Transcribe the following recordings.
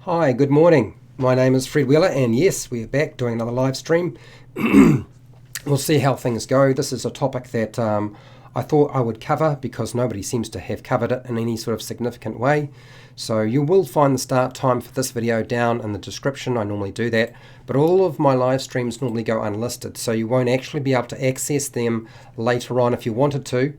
Hi, good morning. My name is Fred Wheeler, and yes, we are back doing another live stream. We'll see how things go. This is a topic that I thought I would cover because nobody seems to have covered it in any sort of significant way. So you will find the start time for this video down in the description. I normally do that, but all of my live streams normally go unlisted, so you won't actually be able to access them later on if you wanted to.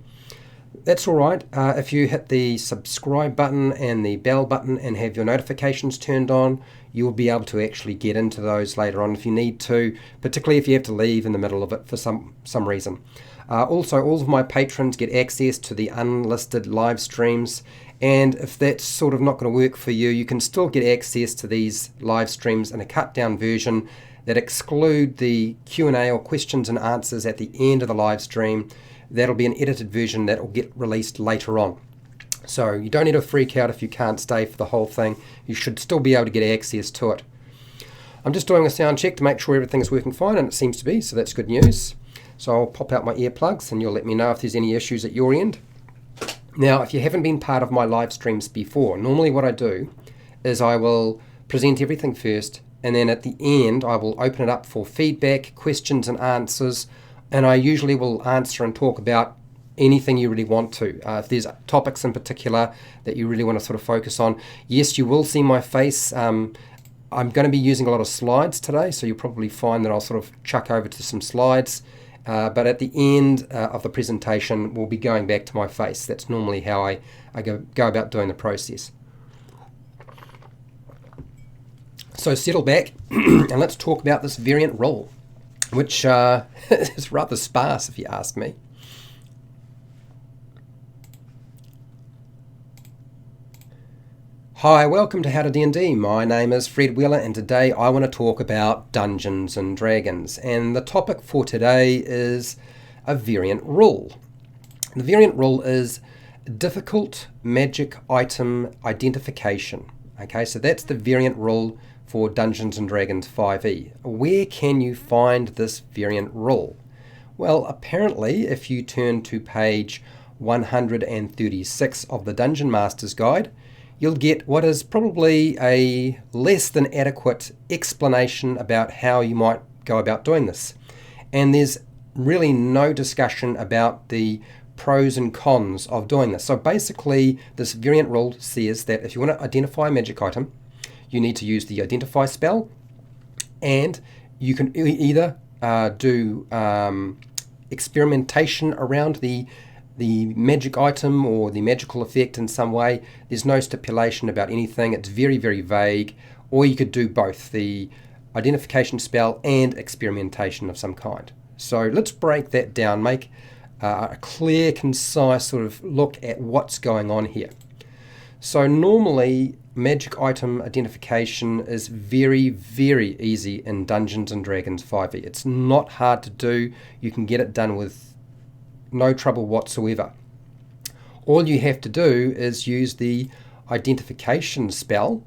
That's all right. If you hit the subscribe button and the bell button and have your notifications turned on, you'll be able to actually get into those later on if you need to, particularly if you have to leave in the middle of it for some reason. Also, all of my patrons get access to the unlisted live streams, and if that's sort of not going to work for you, you can still get access to these live streams in a cut down version that exclude the Q&A or questions and answers at the end of the live stream. That'll be an edited version that will get released later on. So you don't need to freak out if you can't stay for the whole thing. You should still be able to get access to it. I'm just doing a sound check to make sure everything's working fine, and it seems to be, so that's good news. So I'll pop out my earplugs and you'll let me know if there's any issues at your end. Now, if you haven't been part of my live streams before, normally what I do is I will present everything first, and then at the end I will open it up for feedback, questions and answers, and I usually will answer and talk about anything you really want to. If there's topics in particular that you really want to sort of focus on. Yes, you will see my face. I'm going to be using a lot of slides today, so you'll probably find that I'll sort of chuck over to some slides. But at the end of the presentation, we'll be going back to my face. That's normally how I go about doing the process. So settle back and let's talk about this variant rule, which is rather sparse if you ask me. Hi, welcome to HowtoDandD. My name is Fred Wheeler, and today I want to talk about Dungeons and Dragons. And the topic for today is a variant rule. The variant rule is difficult magic item identification. Okay, so that's the variant rule for Dungeons and Dragons 5e. Where can you find this variant rule? Well, apparently if you turn to page 136 of the Dungeon Master's Guide, you'll get what is probably a less than adequate explanation about how you might go about doing this. And there's really no discussion about the pros and cons of doing this. So basically, this variant rule says that if you want to identify a magic item, you need to use the identify spell, and you can either do experimentation around the magic item or the magical effect in some way. There's no stipulation about anything. It's very, very vague. Or you could do both, the identification spell and experimentation of some kind. So let's break that down, make a clear, concise sort of look at what's going on here. So normally, magic item identification is very, very easy in Dungeons and Dragons 5e. It's not hard to do. You can get it done with no trouble whatsoever. All you have to do is use the identification spell,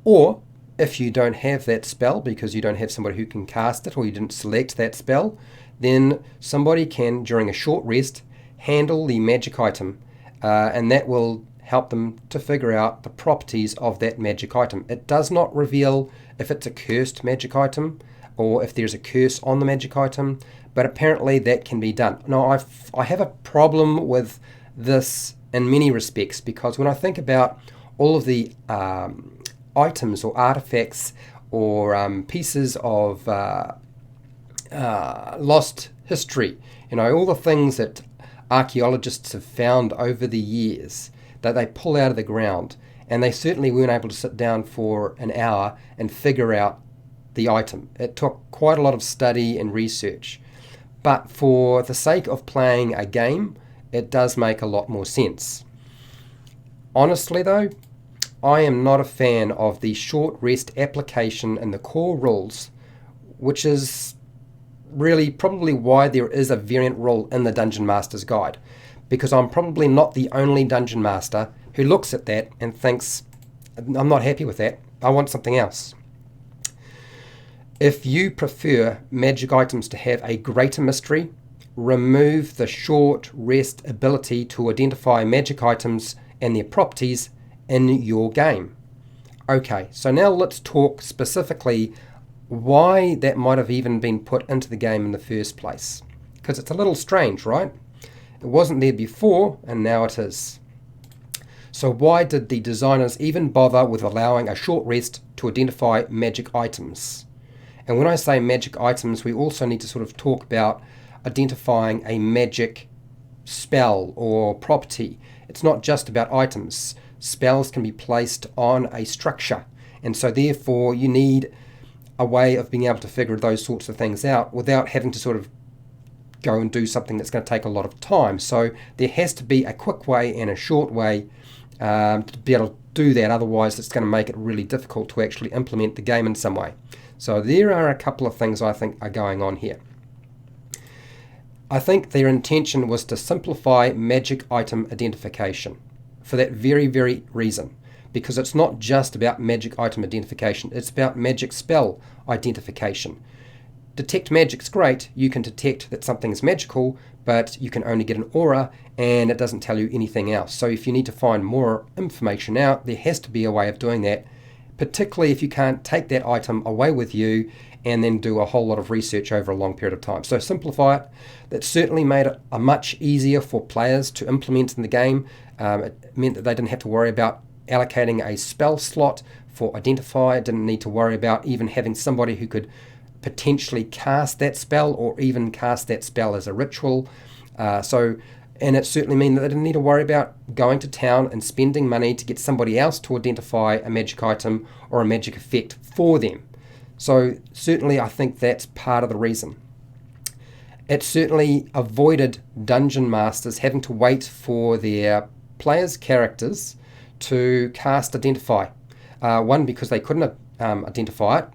or if you don't have that spell because you don't have somebody who can cast it or you didn't select that spell, then somebody can, during a short rest, handle the magic item, and that will help them to figure out the properties of that magic item. It does not reveal if it's a cursed magic item or if there's a curse on the magic item, but apparently that can be done. Now, I have a problem with this in many respects, because when I think about all of the items or artifacts or pieces of lost history, all the things that archaeologists have found over the years that they pull out of the ground, and they certainly weren't able to sit down for an hour and figure out the item. It took quite a lot of study and research. But for the sake of playing a game, it does make a lot more sense. Honestly though, I am not a fan of the short rest application in the core rules, which is really probably why there is a variant rule in the Dungeon Master's Guide, because I'm probably not the only Dungeon Master who looks at that and thinks, I'm not happy with that, I want something else. If you prefer magic items to have a greater mystery, remove the short rest ability to identify magic items and their properties in your game. Okay, so now let's talk specifically why that might have even been put into the game in the first place. Because it's a little strange, right? It wasn't there before, and now it is. So why did the designers even bother with allowing a short rest to identify magic items? And when I say magic items, we also need to sort of talk about identifying a magic spell or property. It's not just about items. Spells can be placed on a structure, and so therefore you need a way of being able to figure those sorts of things out without having to sort of go and do something that's going to take a lot of time. So there has to be a quick way and a short way to be able to do that, otherwise it's going to make it really difficult to actually implement the game in some way. So there are a couple of things I think are going on here. I think their intention was to simplify magic item identification for that very, very reason. Because it's not just about magic item identification, it's about magic spell identification. Detect magic's great, you can detect that something is magical, but you can only get an aura and it doesn't tell you anything else. So if you need to find more information out, there has to be a way of doing that, particularly if you can't take that item away with you and then do a whole lot of research over a long period of time. So simplify it. That certainly made it much easier for players to implement in the game. It meant that they didn't have to worry about allocating a spell slot for identify, didn't need to worry about even having somebody who could potentially cast that spell or even cast that spell as a ritual. And it certainly meant that they didn't need to worry about going to town and spending money to get somebody else to identify a magic item or a magic effect for them. So certainly I think that's part of the reason. It certainly avoided dungeon masters having to wait for their players' characters to cast identify. One, because they couldn't identify it,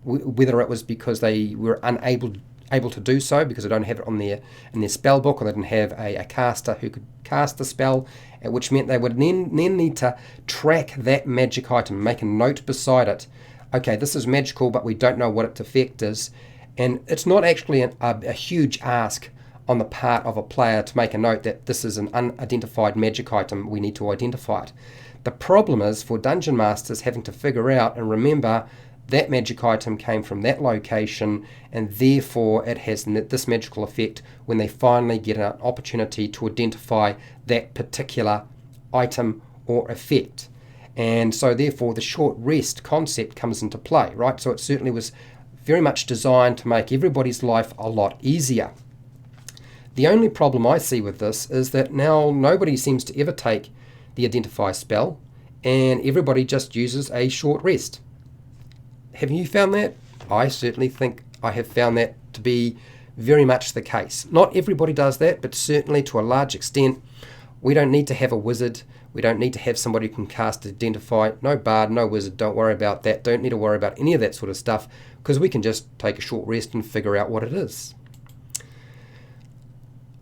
whether it was because they were unable to do so because they don't have it on in their spell book, or they didn't have a caster who could cast the spell, which meant they would then need to track that magic item, make a note beside it. Okay, this is magical, but we don't know what its effect is. And it's not actually a huge ask on the part of a player to make a note that this is an unidentified magic item, we need to identify it. The problem is for dungeon masters having to figure out and remember that magic item came from that location, and therefore it has this magical effect when they finally get an opportunity to identify that particular item or effect. And so therefore the short rest concept comes into play, right? So it certainly was very much designed to make everybody's life a lot easier. The only problem I see with this is that now nobody seems to ever take the identify spell, and everybody just uses a short rest. Have you found that? I certainly think I have found that to be very much the case. Not everybody does that, but certainly to a large extent. We don't need to have a wizard. We don't need to have somebody who can cast identify. No bard, no wizard, don't worry about that. Don't need to worry about any of that sort of stuff, because we can just take a short rest and figure out what it is.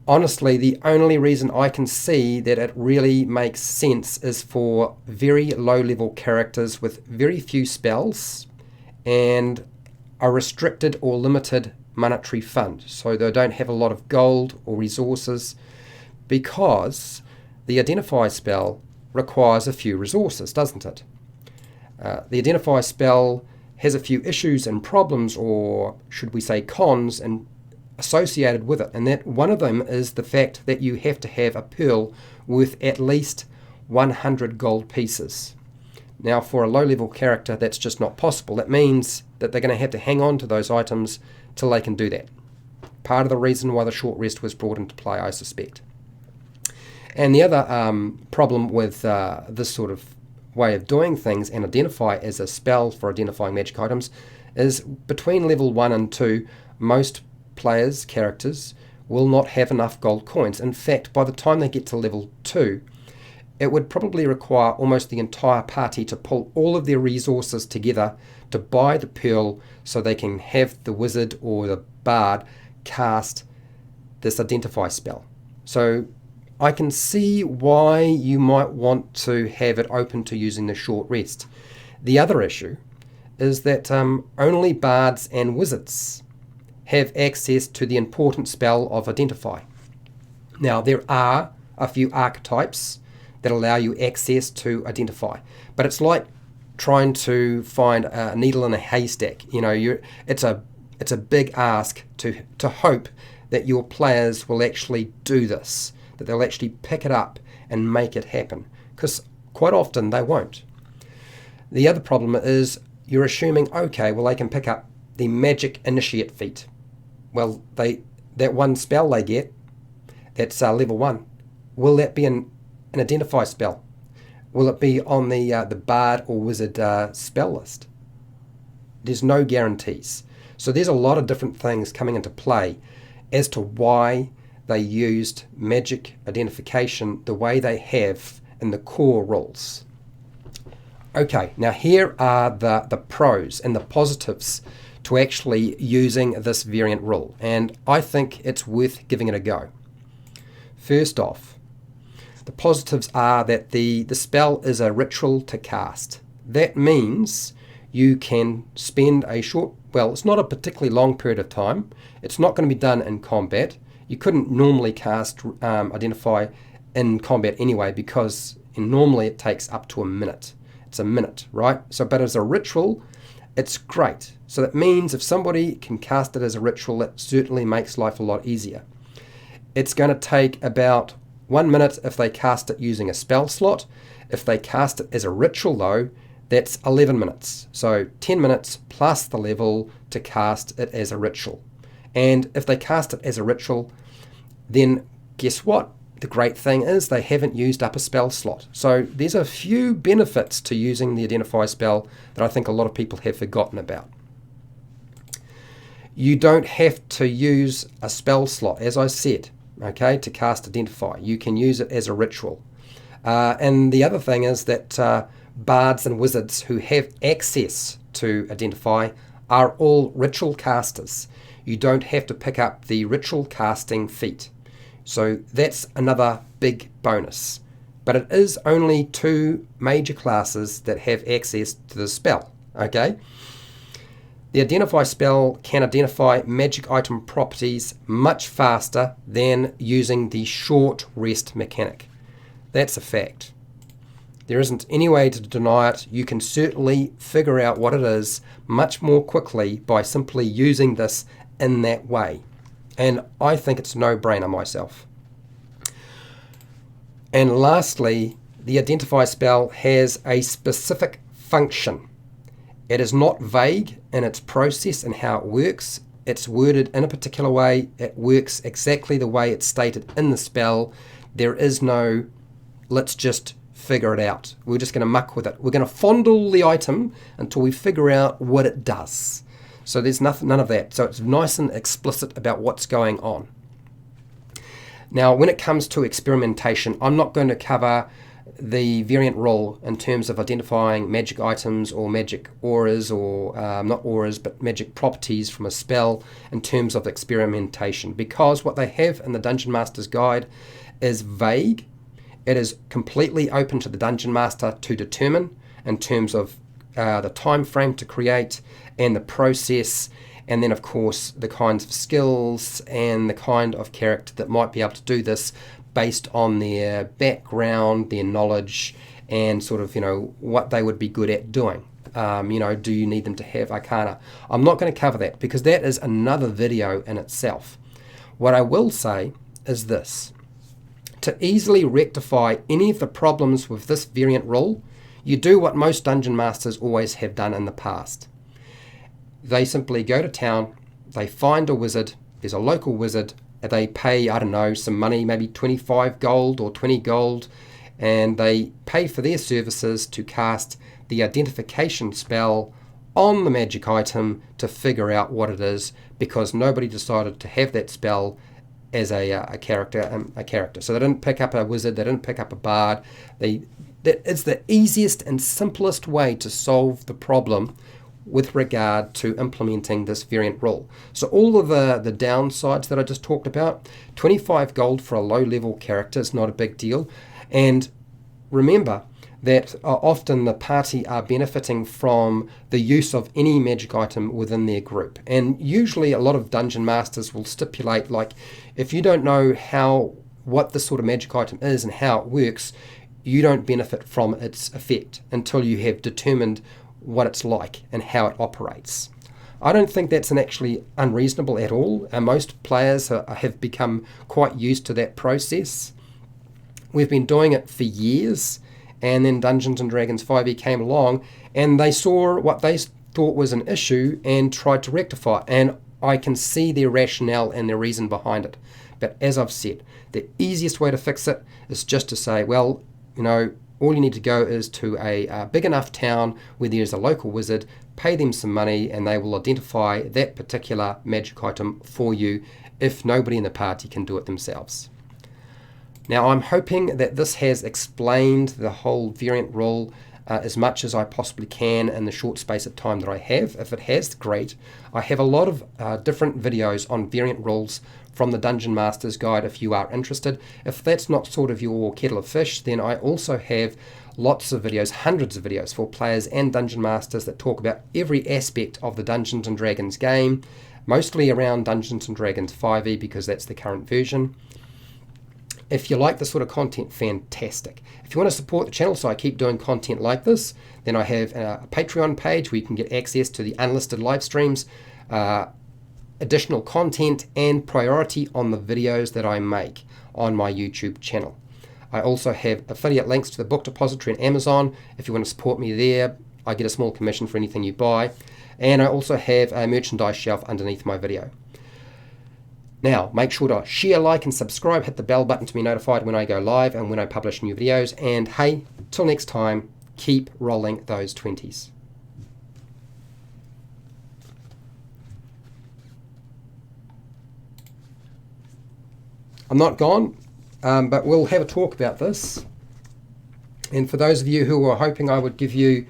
Honestly, the only reason I can see that it really makes sense is for very low-level characters with very few spells and a restricted or limited monetary fund. So they don't have a lot of gold or resources, because the Identify spell requires a few resources, doesn't it? The Identify spell has a few issues and problems, or should we say cons, and associated with it, and that one of them is the fact that you have to have a pearl worth at least 100 gold pieces. Now for a low-level character that's just not possible. That means that they're going to have to hang on to those items till they can do that. Part of the reason why the short rest was brought into play, I suspect. And the other problem with this sort of way of doing things and Identify as a spell for identifying magic items is between level 1 and 2, most players' characters will not have enough gold coins. In fact, by the time they get to level 2, it would probably require almost the entire party to pull all of their resources together to buy the pearl so they can have the wizard or the bard cast this Identify spell. So I can see why you might want to have it open to using the short rest. The other issue is that only bards and wizards have access to the important spell of Identify. Now, there are a few archetypes that allow you access to Identify, but it's like trying to find a needle in a haystack. It's a big ask to hope that your players will actually do this, that they'll actually pick it up and make it happen, because quite often they won't. The other problem is you're assuming, okay, well, they can pick up the magic initiate feat. Well, that one spell they get, that's level 1, will that be an identify spell? Will it be on the bard or wizard spell list? There's no guarantees. So there's a lot of different things coming into play as to why they used magic identification the way they have in the core rules. Okay, now here are the pros and the positives to actually using this variant rule, and I think it's worth giving it a go. First off, the positives are that the spell is a ritual to cast. That means you can spend a short, well, it's not a particularly long period of time. It's not going to be done in combat. You couldn't normally cast Identify in combat anyway, because normally it takes up to a minute. It's a minute, right? So, but as a ritual, it's great. So that means if somebody can cast it as a ritual, it certainly makes life a lot easier. It's going to take about 1 minute if they cast it using a spell slot. If they cast it as a ritual, though, that's 11 minutes. So 10 minutes plus the level to cast it as a ritual. And if they cast it as a ritual, then guess what? The great thing is they haven't used up a spell slot. So there's a few benefits to using the Identify spell that I think a lot of people have forgotten about. You don't have to use a spell slot, as I said, okay, to cast Identify. You can use it as a ritual. And the other thing is that bards and wizards who have access to Identify are all ritual casters. You don't have to pick up the ritual casting feat. So that's another big bonus. But it is only 2 major classes that have access to the spell, okay? The Identify spell can identify magic item properties much faster than using the short rest mechanic. That's a fact. There isn't any way to deny it. You can certainly figure out what it is much more quickly by simply using this in that way. And I think it's a no-brainer myself. And lastly, the Identify spell has a specific function. It is not vague in its process and how it works. It's worded in a particular way. It works exactly the way it's stated in the spell. There is no, let's just figure it out. We're just going to muck with it. We're going to fondle the item until we figure out what it does. So there's none of that. So it's nice and explicit about what's going on. Now, when it comes to experimentation, I'm not going to cover the variant rule in terms of identifying magic items or magic auras, or not auras, but magic properties from a spell in terms of experimentation, because what they have in the Dungeon Master's Guide is vague. It is completely open to the Dungeon Master to determine in terms of the time frame to create and the process, and then of course the kinds of skills and the kind of character that might be able to do this based on their background, their knowledge, and sort of, what they would be good at doing. Do you need them to have Arcana? I'm not going to cover that because that is another video in itself. What I will say is this. To easily rectify any of the problems with this variant rule, you do what most Dungeon Masters always have done in the past. They simply go to town, they find a wizard, there's a local wizard, they pay, some money, maybe 25 gold or 20 gold, and they pay for their services to cast the identification spell on the magic item to figure out what it is, because nobody decided to have that spell as a character. So they didn't pick up a wizard, they didn't pick up a bard. That is the easiest and simplest way to solve the problem with regard to implementing this variant rule. So all of the downsides that I just talked about, 25 gold for a low-level character is not a big deal. And remember that often the party are benefiting from the use of any magic item within their group. And usually a lot of dungeon masters will stipulate, like, if you don't know what this sort of magic item is and how it works, you don't benefit from its effect until you have determined what it's like and how it operates. I don't think that's actually unreasonable at all. Most players have become quite used to that process. We've been doing it for years, and then Dungeons & Dragons 5e came along and they saw what they thought was an issue and tried to rectify it. And I can see their rationale and their reason behind it. But as I've said, the easiest way to fix it is just to say, well, all you need to go is to a big enough town where there's a local wizard, pay them some money, and they will identify that particular magic item for you if nobody in the party can do it themselves. Now, I'm hoping that this has explained the whole variant rule as much as I possibly can in the short space of time that I have. If it has, great. I have a lot of different videos on variant rules from the Dungeon Master's Guide if you are interested. If that's not sort of your kettle of fish, then I also have lots of videos, hundreds of videos for players and Dungeon Masters that talk about every aspect of the Dungeons & Dragons game, mostly around Dungeons & Dragons 5e because that's the current version. If you like this sort of content, fantastic. If you want to support the channel so I keep doing content like this, then I have a Patreon page where you can get access to the unlisted live streams, additional content, and priority on the videos that I make on my YouTube channel. I also have affiliate links to the book depository and Amazon. If you want to support me there, I get a small commission for anything you buy. And I also have a merchandise shelf underneath my video. Now, make sure to share, like, and subscribe. Hit the bell button to be notified when I go live and when I publish new videos. And hey, till next time, keep rolling those 20s. I'm not gone, but we'll have a talk about this. And for those of you who were hoping I would give you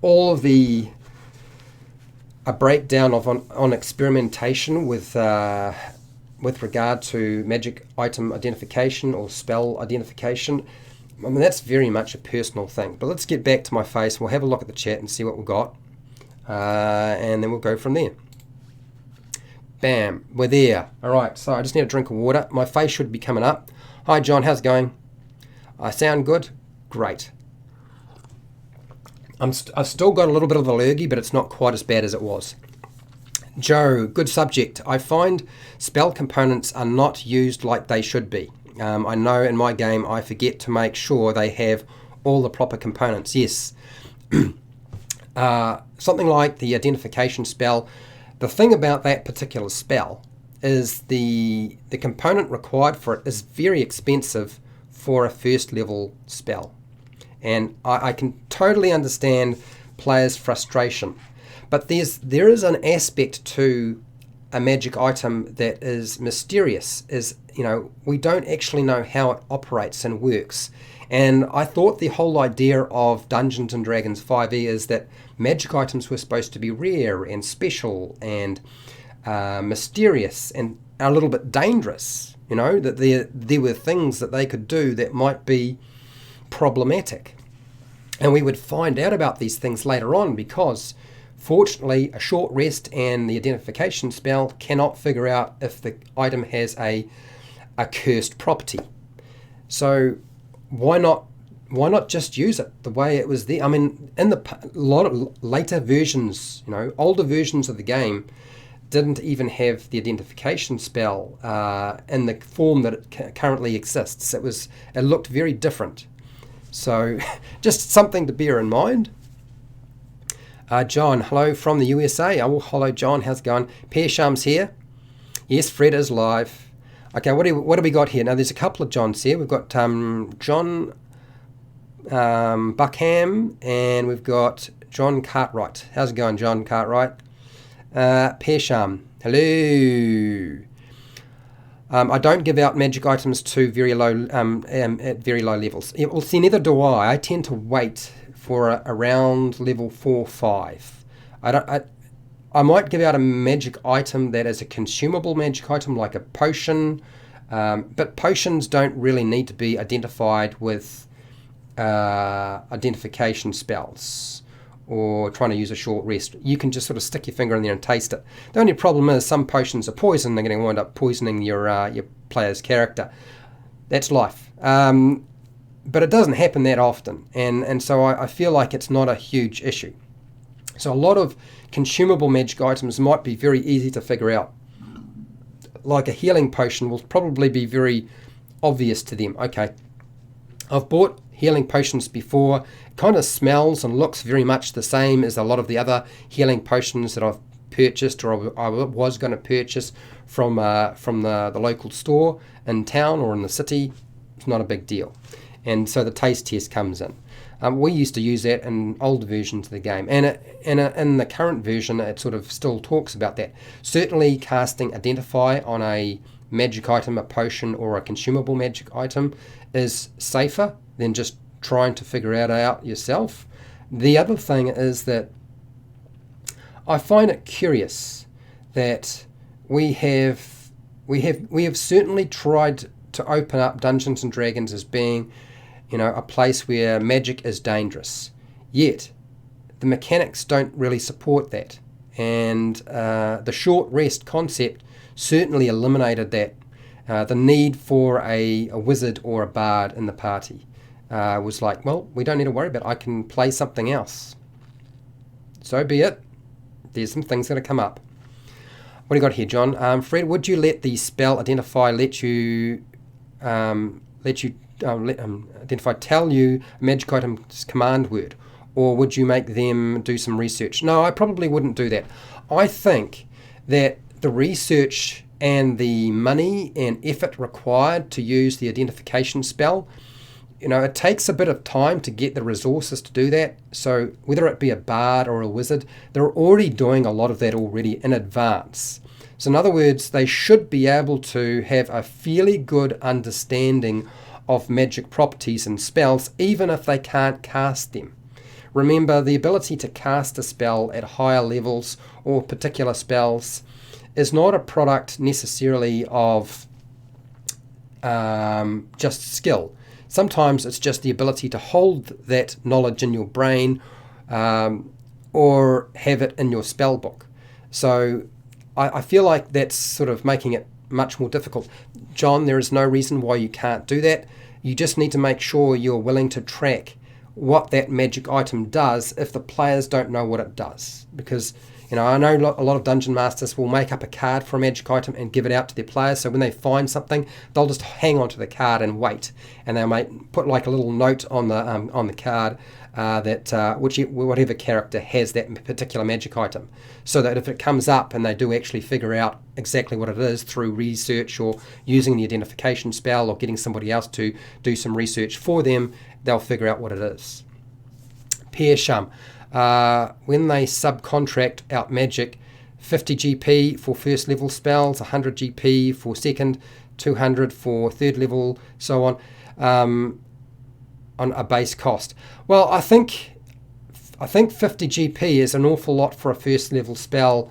all of a breakdown on experimentation with regard to magic item identification or spell identification, I mean, that's very much a personal thing. But let's get back to my face. We'll have a look at the chat and see what we've got. And then we'll go from there. Bam, we're there. All right, so I just need a drink of water. My face should be coming up. Hi, John, how's it going? I sound good? Great. I've still got a little bit of allergy, but it's not quite as bad as it was. Joe, good subject. I find spell components are not used like they should be. I know in my game I forget to make sure they have all the proper components. Yes. Something like the identification spell. The thing about that particular spell is the component required for it is very expensive for a first level spell. And I can totally understand players' frustration. But there is an aspect to a magic item that is mysterious. We don't actually know how it operates and works. And I thought the whole idea of Dungeons & Dragons 5e is that magic items were supposed to be rare and special and mysterious and a little bit dangerous. That there were things that they could do that might be problematic. And we would find out about these things later on because, fortunately, a short rest and the identification spell cannot figure out if the item has a cursed property. So why not just use it the way it was there? I mean, in a lot of later versions, older versions of the game didn't even have the identification spell in the form that it currently exists. It looked very different. So just something to bear in mind. John, hello from the USA. Oh, hello, John. How's it going? Pearsham's here. Yes, Fred is live. Okay, what do we got here? Now, there's a couple of Johns here. We've got John Buckham, and we've got John Cartwright. How's it going, John Cartwright? Pearsham, hello. I don't give out magic items to very low at very low levels. Yeah, well, see, neither do I. I tend to wait for around level 4 or 5. I might give out a magic item that is a consumable magic item like a potion, but potions don't really need to be identified with identification spells or trying to use a short rest. You can just sort of stick your finger in there and taste it. The only problem is some potions are poison. They're going to wind up poisoning your player's character. That's life. but it doesn't happen that often, and so I feel like it's not a huge issue. So a lot of consumable magic items might be very easy to figure out. Like a healing potion will probably be very obvious to them. Okay, I've bought healing potions before. It kind of smells and looks very much the same as a lot of the other healing potions that I've purchased or I was going to purchase from the local store in town or in the city. It's not a big deal. And so the taste test comes in. We used to use that in older versions of the game, and in the current version it sort of still talks about that. Certainly casting Identify on a magic item, a potion or a consumable magic item is safer than just trying to figure it out yourself. The other thing is that I find it curious that we have certainly tried to open up Dungeons and Dragons as being, a place where magic is dangerous. Yet, the mechanics don't really support that. And the short rest concept certainly eliminated that. The need for a wizard or a bard in the party was like, well, we don't need to worry about it. I can play something else. So be it. There's some things going to come up. What do you got here, John? Fred, would you let the spell Identify Identify tell you a magic item's command word, or would you make them do some research? No, I probably wouldn't do that. I think that the research and the money and effort required to use the identification spell, it takes a bit of time to get the resources to do that. So whether it be a bard or a wizard, they're already doing a lot of that already in advance. So in other words, they should be able to have a fairly good understanding of magic properties and spells, even if they can't cast them. Remember, the ability to cast a spell at higher levels or particular spells is not a product necessarily of just skill. Sometimes it's just the ability to hold that knowledge in your brain or have it in your spell book. So I feel like that's sort of making it much more difficult. John, there is no reason why you can't do that. You just need to make sure you're willing to track what that magic item does if the players don't know what it does. Because, I know a lot of dungeon masters will make up a card for a magic item and give it out to their players. So when they find something, they'll just hang onto the card and wait. And they might put like a little note on the card that whatever character has that particular magic item, so that if it comes up and they do actually figure out exactly what it is through research or using the identification spell or getting somebody else to do some research for them, they'll figure out what it is. Pierre Shum, when they subcontract out magic, 50 GP for first level spells, 100 GP for second, 200 for third level, so on a base cost. Well, I think 50 GP is an awful lot for a first level spell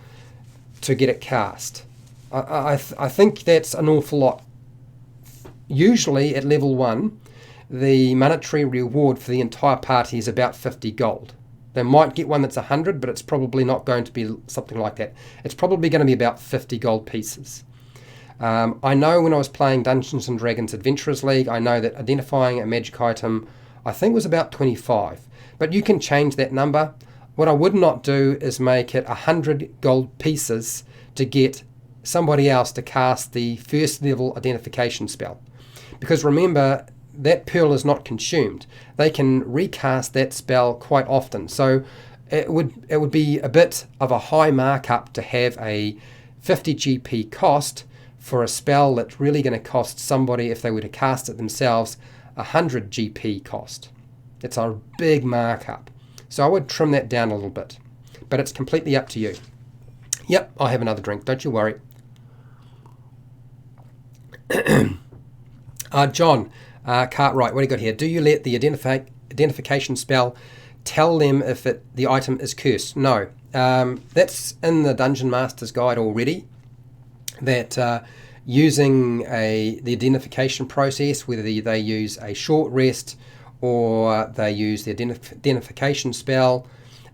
to get it cast. I think that's an awful lot. Usually at level 1, the monetary reward for the entire party is about 50 gold. They might get one that's 100, but it's probably not going to be something like that. It's probably going to be about 50 gold pieces. I know when I was playing Dungeons and Dragons Adventurers League, I know that identifying a magic item, I think, was about 25. But you can change that number. What I would not do is make it 100 gold pieces to get somebody else to cast the first level identification spell. Because remember, that pearl is not consumed. They can recast that spell quite often. So it would be a bit of a high markup to have a 50 GP cost for a spell that's really going to cost somebody, if they were to cast it themselves, 100 GP cost. It's a big markup. So I would trim that down a little bit. But it's completely up to you. Yep, I'll have another drink, don't you worry. John Cartwright, what do you got here? Do you let the identification spell tell them if the item is cursed? No. That's in the Dungeon Master's Guide already. That using the identification process, whether they use a short rest or they use the identification spell,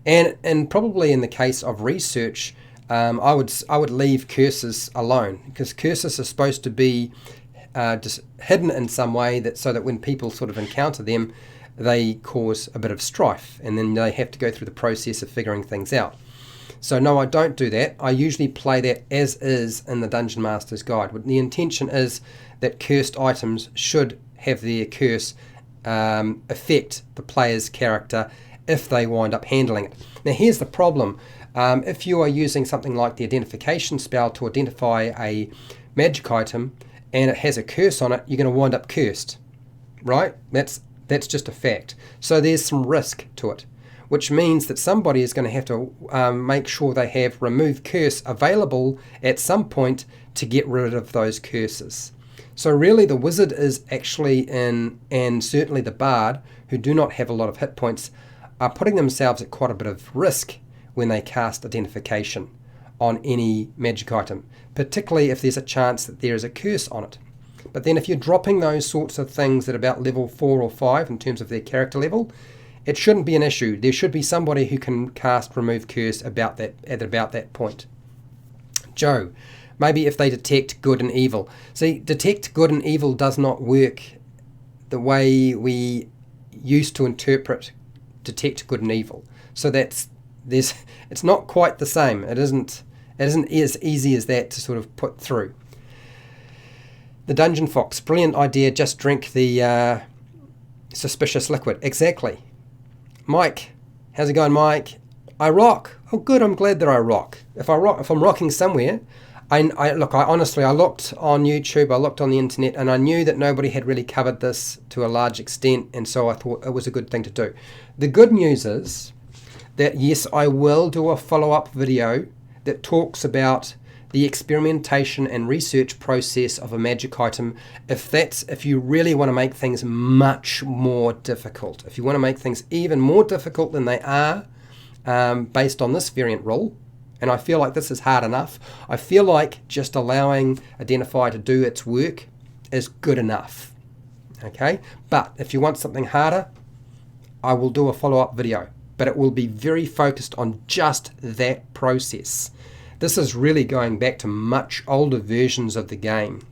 and probably in the case of research, I would leave curses alone, because curses are supposed to be just hidden in some way so that when people sort of encounter them, they cause a bit of strife, and then they have to go through the process of figuring things out. So no, I don't do that. I usually play that as is in the Dungeon Master's Guide. The intention is that cursed items should have their curse affect the player's character if they wind up handling it. Now here's the problem. If you are using something like the identification spell to identify a magic item and it has a curse on it, you're going to wind up cursed, right? That's just a fact. So there's some risk to it, which means that somebody is going to have to make sure they have remove curse available at some point to get rid of those curses. So really the wizard is actually and certainly the bard, who do not have a lot of hit points, are putting themselves at quite a bit of risk when they cast identification on any magic item, particularly if there's a chance that there is a curse on it. But then if you're dropping those sorts of things at about level 4 or 5 in terms of their character level, it shouldn't be an issue. There should be somebody who can cast remove curse at about that point. Joe, maybe if they detect good and evil. See, detect good and evil does not work the way we used to interpret detect good and evil. So it's not quite the same. It isn't as easy as that to sort of put through. The Dungeon Fox, brilliant idea. Just drink the suspicious liquid. Exactly. Mike, how's it going, Mike? I rock. Oh, good. I'm glad that I rock. If I'm rocking somewhere, I honestly looked on YouTube, I looked on the internet, and I knew that nobody had really covered this to a large extent, and so I thought it was a good thing to do. The good news is that yes, I will do a follow-up video that talks about the experimentation and research process of a magic item, if you really want to make things much more difficult. If you want to make things even more difficult than they are, based on this variant rule, and I feel like this is hard enough. I feel like just allowing Identify to do its work is good enough. Okay, but if you want something harder, I will do a follow-up video, but it will be very focused on just that process. This is really going back to much older versions of the game,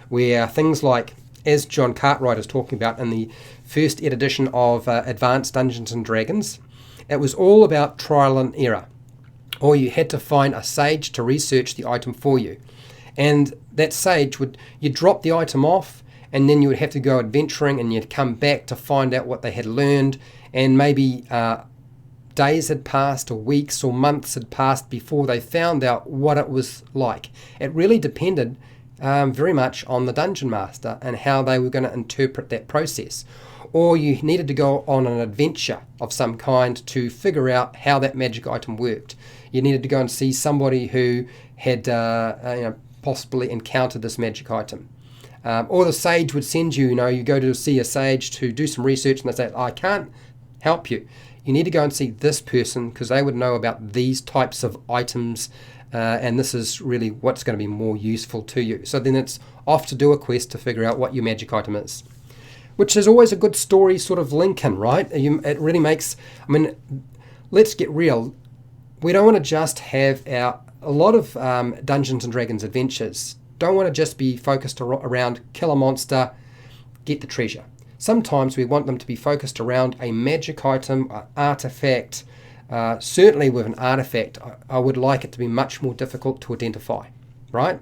where things like, as John Cartwright is talking about in the first edition of Advanced Dungeons & Dragons, it was all about trial and error. Or you had to find a sage to research the item for you. And that sage you'd drop the item off, and then you would have to go adventuring, and you'd come back to find out what they had learned, and maybe days had passed, or weeks or months had passed before they found out what it was like. It really depended very much on the Dungeon Master and how they were going to interpret that process. Or you needed to go on an adventure of some kind to figure out how that magic item worked. You needed to go and see somebody who had possibly encountered this magic item. Or the sage would send you, you go to see a sage to do some research, and they say, I can't help you. You need to go and see this person because they would know about these types of items, and this is really what's going to be more useful to you. So then it's off to do a quest to figure out what your magic item is, which is always a good story sort of link in, right? It really makes, let's get real. We don't want to just have a lot of Dungeons & Dragons adventures don't want to just be focused around kill a monster, get the treasure. Sometimes we want them to be focused around a magic item, an artifact. Certainly with an artifact, I would like it to be much more difficult to identify, right?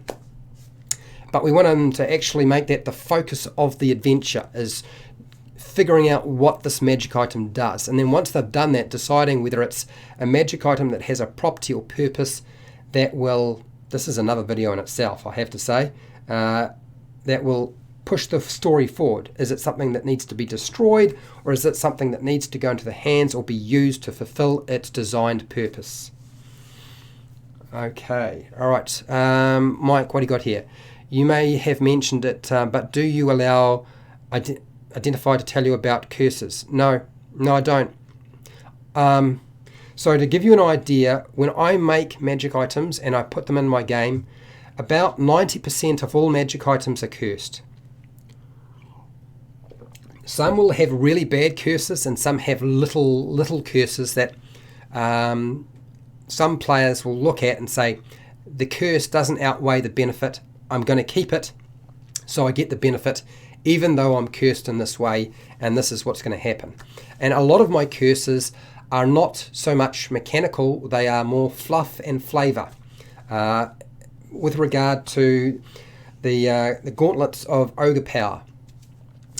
But we want them to actually make that the focus of the adventure, is figuring out what this magic item does. And then once they've done that, deciding whether it's a magic item that has a property or purpose that will, this is another video in itself, I have to say, that will push the story forward. Is it something that needs to be destroyed, or is it something that needs to go into the hands or be used to fulfill its designed purpose? Okay, all right. Mike, what do you got here? You may have mentioned it, but do you allow Identify to tell you about curses? No, I don't. So to give you an idea, when I make magic items and I put them in my game, about 90% of all magic items are cursed. Some will have really bad curses, and some have little curses that some players will look at and say, the curse doesn't outweigh the benefit, I'm going to keep it. So I get the benefit even though I'm cursed in this way, and this is what's going to happen. And a lot of my curses are not so much mechanical, they are more fluff and flavour. With regard to the gauntlets of Ogre Power,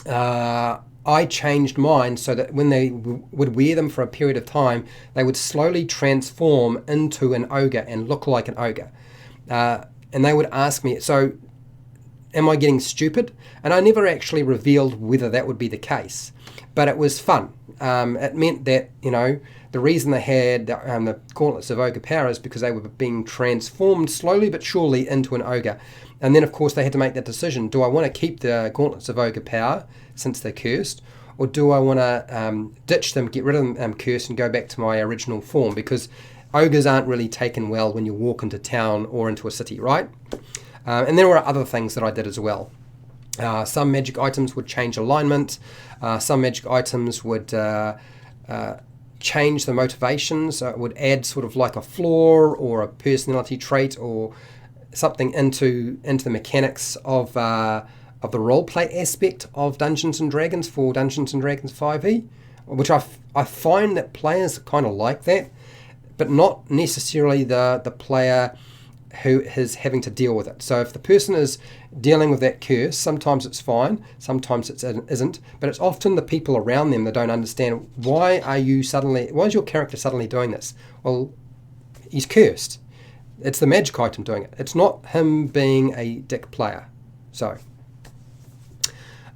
I changed mine so that when they would wear them for a period of time, they would slowly transform into an ogre and look like an ogre. And they would ask me, so am I getting stupid? And I never actually revealed whether that would be the case, but it was fun. It meant that, the reason they had the gauntlets of Ogre Power is because they were being transformed slowly but surely into an ogre. And then, of course, they had to make that decision. Do I want to keep the gauntlets of Ogre Power since they're cursed? Or do I want to ditch them, get rid of them cursed, and go back to my original form? Because ogres aren't really taken well when you walk into town or into a city, right? And there were other things that I did as well. Some magic items would change alignment. Some magic items would change the motivations. It would add sort of like a flaw or a personality trait or something into the mechanics of the roleplay aspect of Dungeons and Dragons for Dungeons and Dragons 5e, which I find that players kind of like that, but not necessarily the player who is having to deal with it. So if the person is dealing with that curse, sometimes it's fine, sometimes it isn't, but it's often the people around them that don't understand, why is your character suddenly doing this? Well, he's cursed. It's the magic item doing it. It's not him being a dick player. So,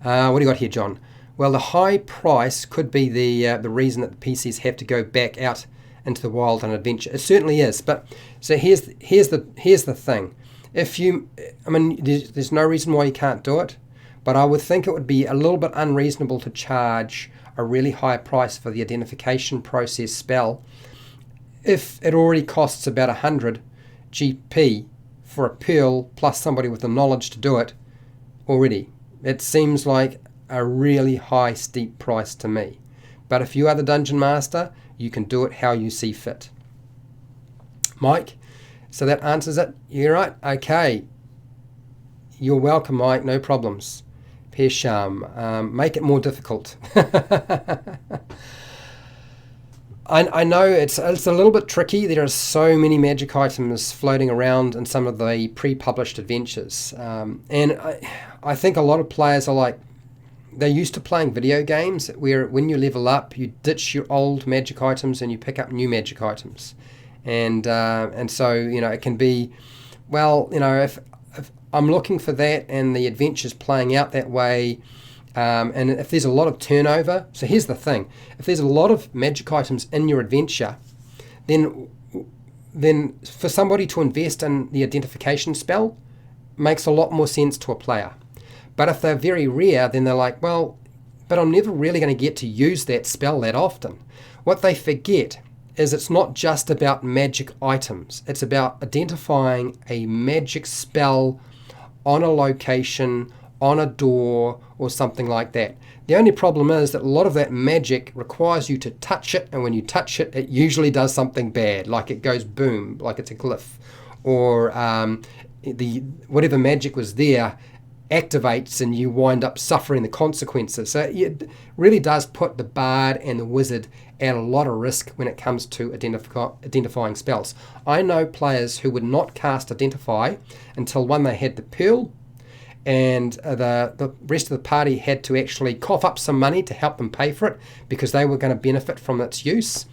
what do you got here, John? Well, the high price could be the reason that the PCs have to go back out into the wild and adventure. It certainly is. But so here's the thing. There's no reason why you can't do it, but I would think it would be a little bit unreasonable to charge a really high price for the identification process spell if it already costs about 100 GP for a pearl plus somebody with the knowledge to do it already. It seems like a really high, steep price to me. But if you are the dungeon master, you can do it how you see fit. Mike, so that answers it. You're right. Okay. You're welcome, Mike. No problems. Pesham, make it more difficult. I know it's a little bit tricky. There are so many magic items floating around in some of the pre-published adventures. And I think a lot of players are like, they're used to playing video games where when you level up, you ditch your old magic items and you pick up new magic items. And so, it can be, if I'm looking for that and the adventure's playing out that way, and if there's a lot of turnover, so here's the thing, if there's a lot of magic items in your adventure, then for somebody to invest in the identification spell makes a lot more sense to a player. But if they're very rare, then they're like, well, but I'm never really going to get to use that spell that often. What they forget is it's not just about magic items. It's about identifying a magic spell on a location, on a door, or something like that. The only problem is that a lot of that magic requires you to touch it, and when you touch it, it usually does something bad, like it goes boom, like it's a glyph, or whatever magic was there activates and you wind up suffering the consequences. So it really does put the bard and the wizard at a lot of risk when it comes to identifying spells. I know players who would not cast Identify until one, they had the Pearl, and the rest of the party had to actually cough up some money to help them pay for it because they were going to benefit from its use,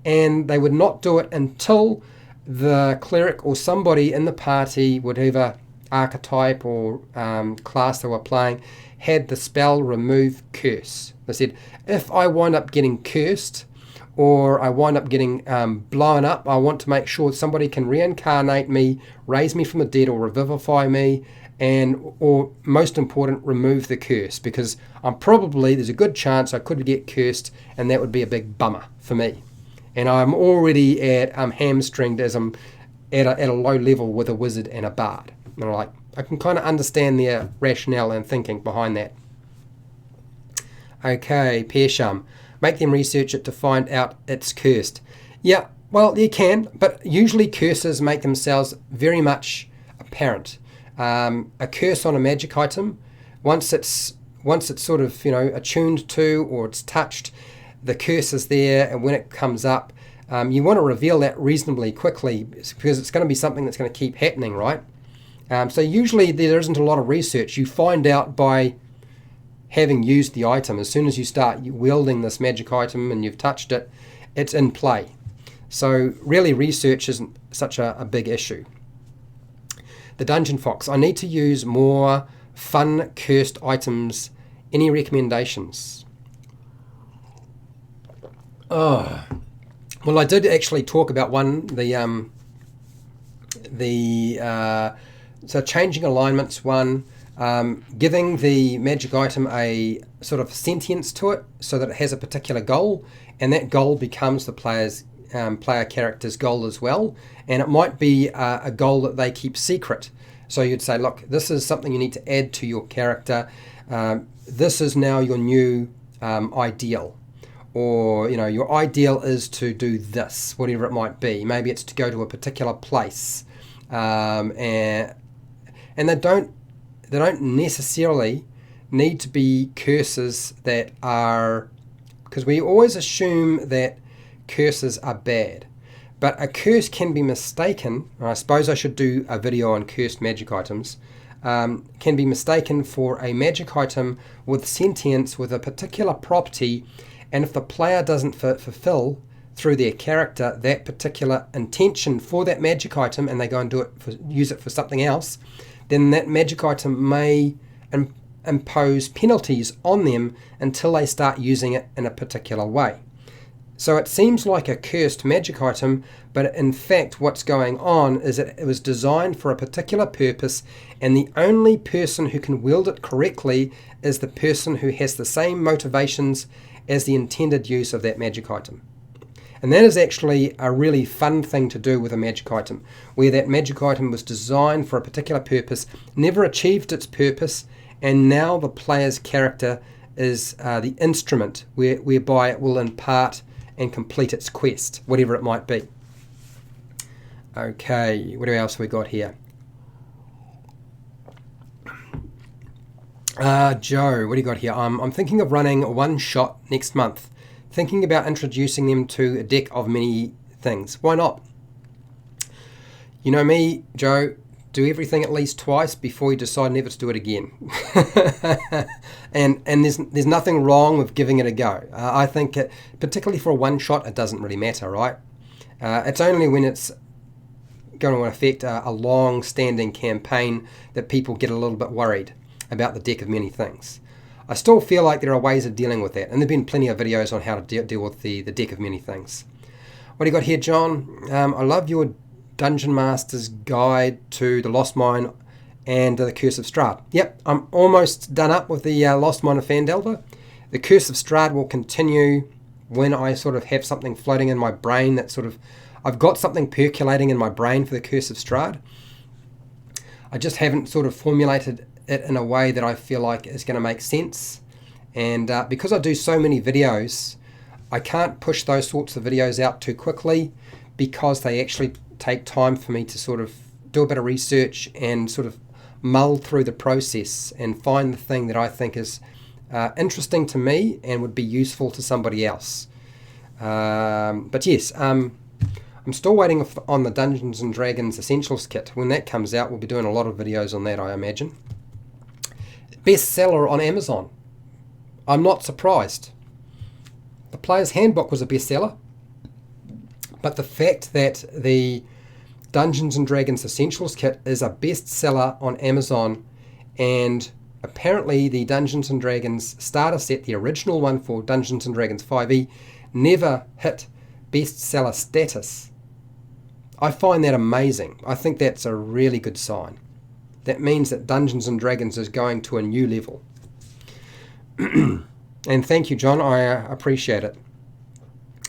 and they would not do it until the cleric or somebody in the party, whatever archetype or class they were playing, had the spell remove curse. They said, if I wind up getting cursed or I wind up getting blown up, I want to make sure somebody can reincarnate me, raise me from the dead, or revivify me, or most important, remove the curse, because there's a good chance I could get cursed, and that would be a big bummer for me. And I'm already hamstringed as I'm at a low level with a wizard and a bard. And I can kind of understand their rationale and thinking behind that. Okay, Pesham, make them research it to find out it's cursed. Yeah, well, you can, but usually curses make themselves very much apparent. A curse on a magic item once it's sort of, you know, attuned to, or it's touched, the curse is there, and when it comes up, you want to reveal that reasonably quickly, because it's going to be something that's going to keep happening, right? So usually there isn't a lot of research. You find out by having used the item. As soon as you start wielding this magic item and you've touched it, it's in play. So really research isn't such a big issue. The Dungeon Fox. I need to use more fun cursed items. Any recommendations? Oh, well, I did actually talk about one, so changing alignments one, giving the magic item a sort of sentience to it, so that it has a particular goal, and that goal becomes the player character's goal as well, and it might be a goal that they keep secret. So you'd say, look, this is something you need to add to your character. This is now your new ideal. Or, you know, your ideal is to do this, whatever it might be. Maybe it's to go to a particular place. And they don't necessarily need to be curses that are, because we always assume that curses are bad. But a curse can be mistaken, and I suppose I should do a video on cursed magic items, can be mistaken for a magic item with sentience, with a particular property, and if the player doesn't fulfill through their character that particular intention for that magic item, and they go and use it for something else, then that magic item may impose penalties on them until they start using it in a particular way. So it seems like a cursed magic item, but in fact what's going on is that it was designed for a particular purpose, and the only person who can wield it correctly is the person who has the same motivations as the intended use of that magic item. And that is actually a really fun thing to do with a magic item, where that magic item was designed for a particular purpose, never achieved its purpose, and now the player's character is the instrument whereby it will impart and complete its quest, whatever it might be. Okay, what else have we got here? Joe, what do you got here? I'm thinking of running a one-shot next month. Thinking about introducing them to a deck of many things. Why not? You know me, Joe, do everything at least twice before you decide never to do it again. and there's nothing wrong with giving it a go. I think, particularly for a one-shot, it doesn't really matter, right? It's only when it's going to affect a long-standing campaign that people get a little bit worried about the deck of many things. I still feel like there are ways of dealing with that, and there have been plenty of videos on how to deal with the deck of many things. What do you got here, John? I love your Dungeon Master's Guide to the Lost Mine and the Curse of Strahd. Yep, I'm almost done up with the Lost Mine of Phandelver. The Curse of Strahd will continue when I sort of have something floating in my brain that sort of, I've got something percolating in my brain for the Curse of Strahd. I just haven't sort of formulated it in a way that I feel like is going to make sense. And because I do so many videos, I can't push those sorts of videos out too quickly, because they actually take time for me to sort of do a bit of research and sort of mull through the process and find the thing that I think is interesting to me and would be useful to somebody else. But yes, I'm still waiting on the Dungeons and Dragons Essentials Kit. When that comes out, we'll be doing a lot of videos on that, I imagine. Bestseller on Amazon. I'm not surprised. The Player's Handbook was a bestseller, but the fact that the Dungeons and Dragons Essentials Kit is a bestseller on Amazon, and apparently the Dungeons and Dragons starter set, the original one for Dungeons and Dragons 5e, never hit bestseller status. I find that amazing. I think that's a really good sign. That means that Dungeons and Dragons is going to a new level. And thank you, John. I appreciate it.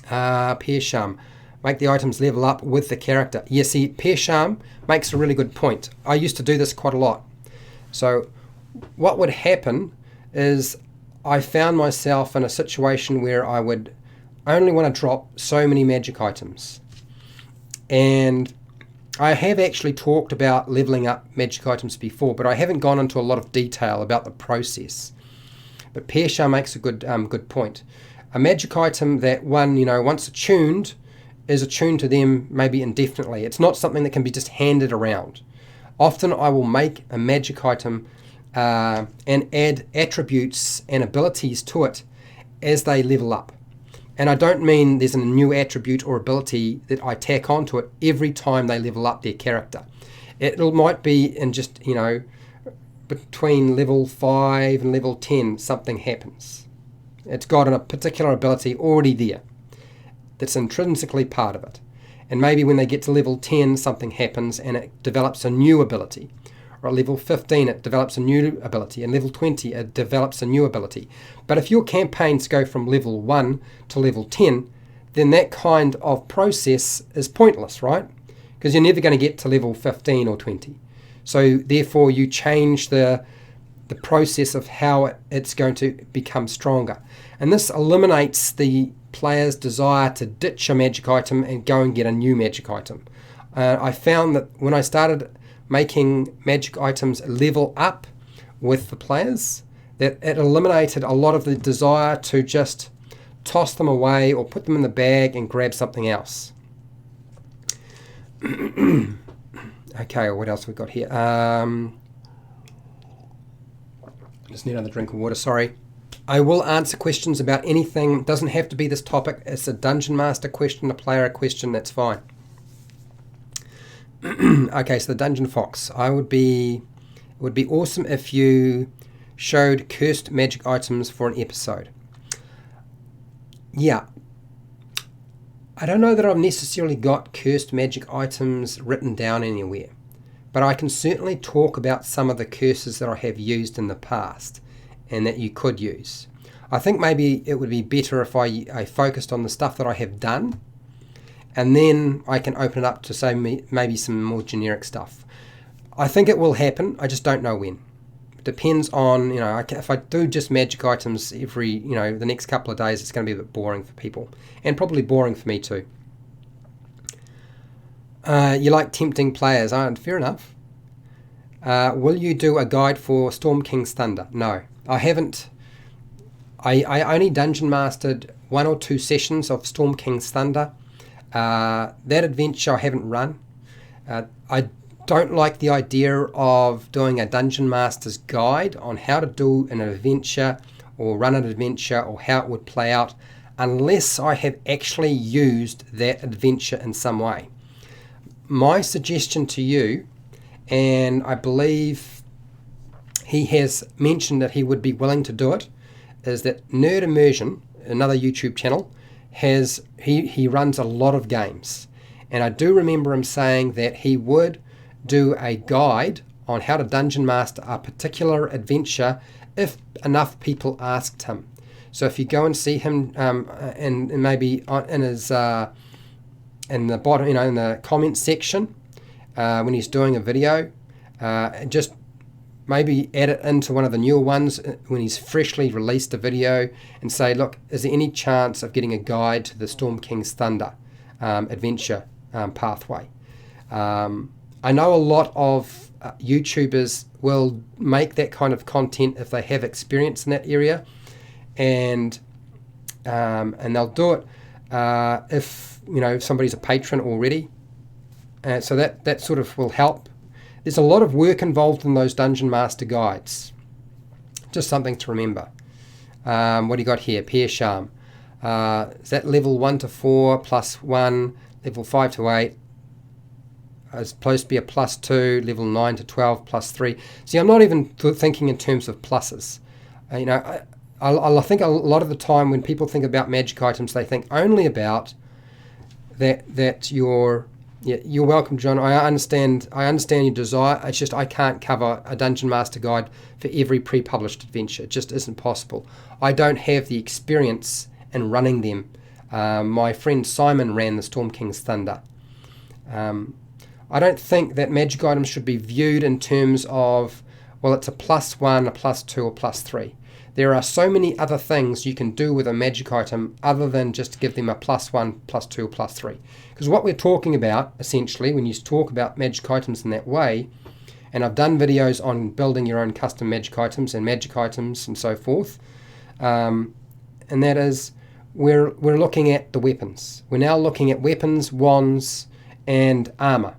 Persham. Make the items level up with the character. Yeah, see, Persham makes a really good point. I used to do this quite a lot. So what would happen is I found myself in a situation where I would only want to drop so many magic items. And I have actually talked about leveling up magic items before, but I haven't gone into a lot of detail about the process. But Pierre makes a good point. A magic item that once attuned, is attuned to them maybe indefinitely. It's not something that can be just handed around. Often I will make a magic item and add attributes and abilities to it as they level up. And I don't mean there's a new attribute or ability that I tack onto it every time they level up their character. It might be in just, between level 5 and level 10, something happens. It's got a particular ability already there that's intrinsically part of it. And maybe when they get to level 10, something happens and it develops a new ability. Or at level 15, it develops a new ability. And level 20, it develops a new ability. But if your campaigns go from level 1 to level 10, then that kind of process is pointless, right? Because you're never going to get to level 15 or 20. So therefore, you change the process of how it's going to become stronger. And this eliminates the player's desire to ditch a magic item and go and get a new magic item. I found that when I started making magic items level up with the players, that it eliminated a lot of the desire to just toss them away or put them in the bag and grab something else. Okay, what else we got here? Just need another drink of water, sorry. I will answer questions about anything. It doesn't have to be this topic. It's a Dungeon Master question, a player question, that's fine. Okay, so the Dungeon Fox. It would be awesome if you showed cursed magic items for an episode. Yeah. I don't know that I've necessarily got cursed magic items written down anywhere, but I can certainly talk about some of the curses that I have used in the past and that you could use. I think maybe it would be better if I focused on the stuff that I have done, and then I can open it up to say maybe some more generic stuff. I think it will happen, I just don't know when. It depends on, if I do just magic items every, the next couple of days, it's going to be a bit boring for people, and probably boring for me too. You like tempting players, fair enough. Will you do a guide for Storm King's Thunder? No, I haven't. I only dungeon mastered 1 or 2 sessions of Storm King's Thunder. That adventure I haven't run. I don't like the idea of doing a dungeon master's guide on how to do an adventure or run an adventure or how it would play out unless I have actually used that adventure in some way. My suggestion to you, and I believe he has mentioned that he would be willing to do it, is that Nerd Immersion, another YouTube channel, he runs a lot of games. And I do remember him saying that he would do a guide on how to dungeon master a particular adventure if enough people asked him. So if you go and see him and maybe in his in the bottom, in the comments section when he's doing a video, just maybe add it into one of the newer ones when he's freshly released a video and say, look, is there any chance of getting a guide to the Storm King's Thunder adventure pathway? I know a lot of YouTubers will make that kind of content if they have experience in that area, and they'll do it if somebody's a patron already, so that sort of will help. There's a lot of work involved in those Dungeon Master guides. Just something to remember. What do you got here? Pierre Charm. Is that level 1 to 4 plus 1, level 5 to 8? It's supposed to be a plus 2, level 9 to 12 plus 3. See, I'm not even thinking in terms of pluses. I think a lot of the time when people think about magic items, they think only about that you're welcome, John. I understand your desire. It's just I can't cover a Dungeon Master guide for every pre-published adventure. It just isn't possible. I don't have the experience in running them. My friend Simon ran the Storm King's Thunder. I don't think that magic items should be viewed in terms of, well, it's a plus 1, a plus 2, or plus 3. There are so many other things you can do with a magic item other than just give them a +1, +2, or +3. Because what we're talking about, essentially, when you talk about magic items in that way, and I've done videos on building your own custom magic items and so forth, and that is, we're looking at the weapons. We're now looking at weapons, wands, and armor.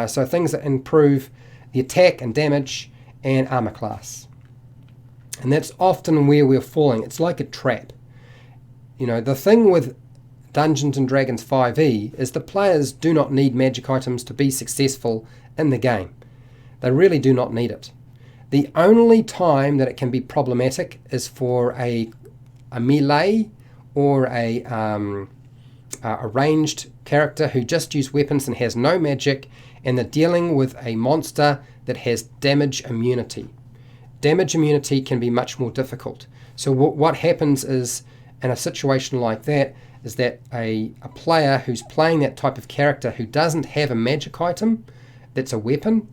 So things that improve the attack and damage and armor class. And that's often where we're falling. It's like a trap. You know, the thing with Dungeons and Dragons 5e is the players do not need magic items to be successful in the game. They really do not need it. The only time that it can be problematic is for a melee or a ranged character who just uses weapons and has no magic, and they're dealing with a monster that has damage immunity. Damage immunity can be much more difficult. So what happens is, in a situation like that, is that a player who's playing that type of character who doesn't have a magic item that's a weapon,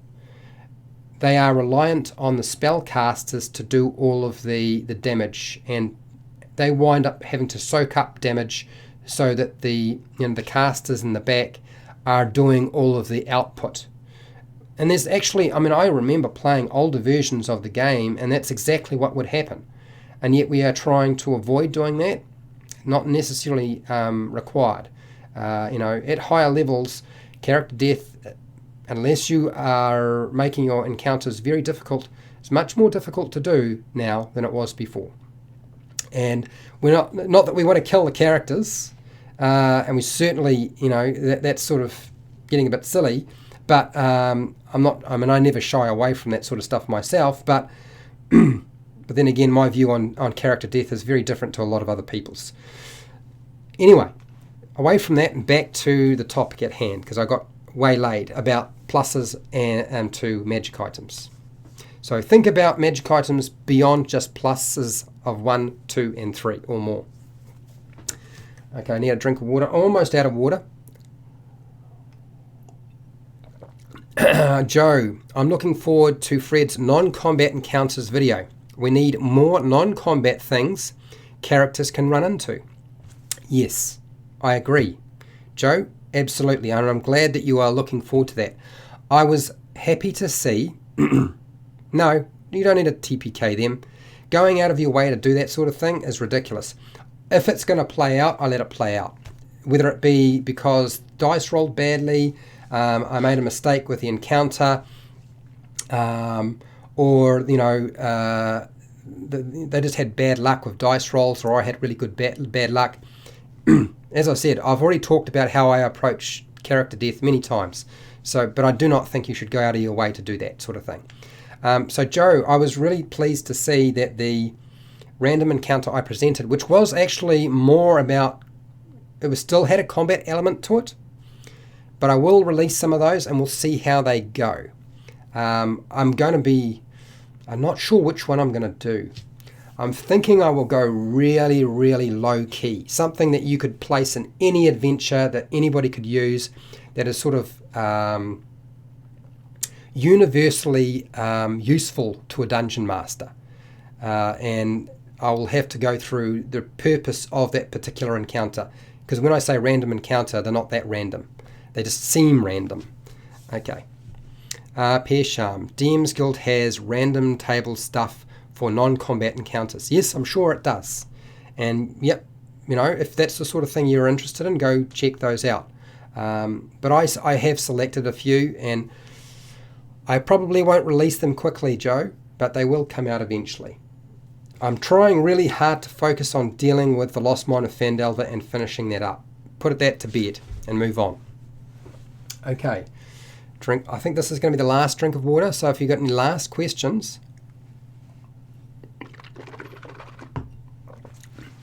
they are reliant on the spellcasters to do all of the damage, and they wind up having to soak up damage so that the casters in the back are doing all of the output. And there's actually, I remember playing older versions of the game, and that's exactly what would happen. And yet we are trying to avoid doing that. Not necessarily required. At higher levels, character death, unless you are making your encounters very difficult, it's much more difficult to do now than it was before. And we're not that we want to kill the characters, and we certainly, that's sort of getting a bit silly, but I never shy away from that sort of stuff myself, but then again, my view on character death is very different to a lot of other people's. Anyway, away from that and back to the topic at hand, because I got waylaid about pluses and to magic items. So think about magic items beyond just pluses of 1, 2, and 3 or more. Okay, I need a drink of water. Almost out of water. Joe, I'm looking forward to Fred's non-combat encounters video. We need more non-combat things characters can run into. Yes, I agree. Joe, absolutely, and I'm glad that you are looking forward to that. I was happy to see... No, you don't need to TPK them. Going out of your way to do that sort of thing is ridiculous. If it's going to play out, I let it play out. Whether it be because dice rolled badly, I made a mistake with the encounter, or they just had bad luck with dice rolls, or I had really good bad luck. As I said, I've already talked about how I approach character death many times. But I do not think you should go out of your way to do that sort of thing. So Joe, I was really pleased to see that the random encounter I presented, which was actually more about, still had a combat element to it, but I will release some of those and we'll see how they go. I'm not sure which one I'm going to do. I'm thinking I will go really, really low key, something that you could place in any adventure that anybody could use, that is sort of universally useful to a dungeon master. And I will have to go through the purpose of that particular encounter, because when I say random encounter, they're not that random. They just seem random. Okay. Pearsham, DM's Guild has random table stuff for non-combat encounters. Yes, I'm sure it does. And yep, if that's the sort of thing you're interested in, go check those out. But I have selected a few, and I probably won't release them quickly, Joe, but they will come out eventually. I'm trying really hard to focus on dealing with the Lost Mine of Phandelver and finishing that up. Put that to bed and move on. Okay, I think this is going to be the last drink of water, so if you've got any last questions,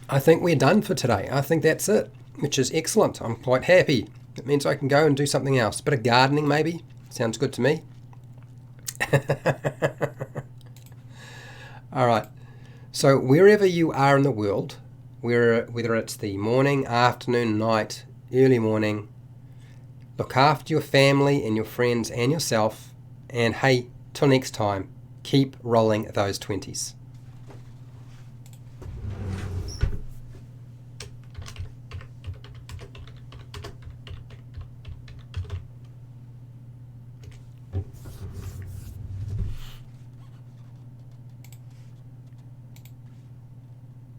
I think we're done for today. I think that's it, which is excellent. I'm quite happy. It means I can go and do something else. A bit of gardening maybe. Sounds good to me. All right. So wherever you are in the world, whether it's the morning, afternoon, night, early morning, look after your family and your friends and yourself. And hey, till next time, keep rolling those 20s.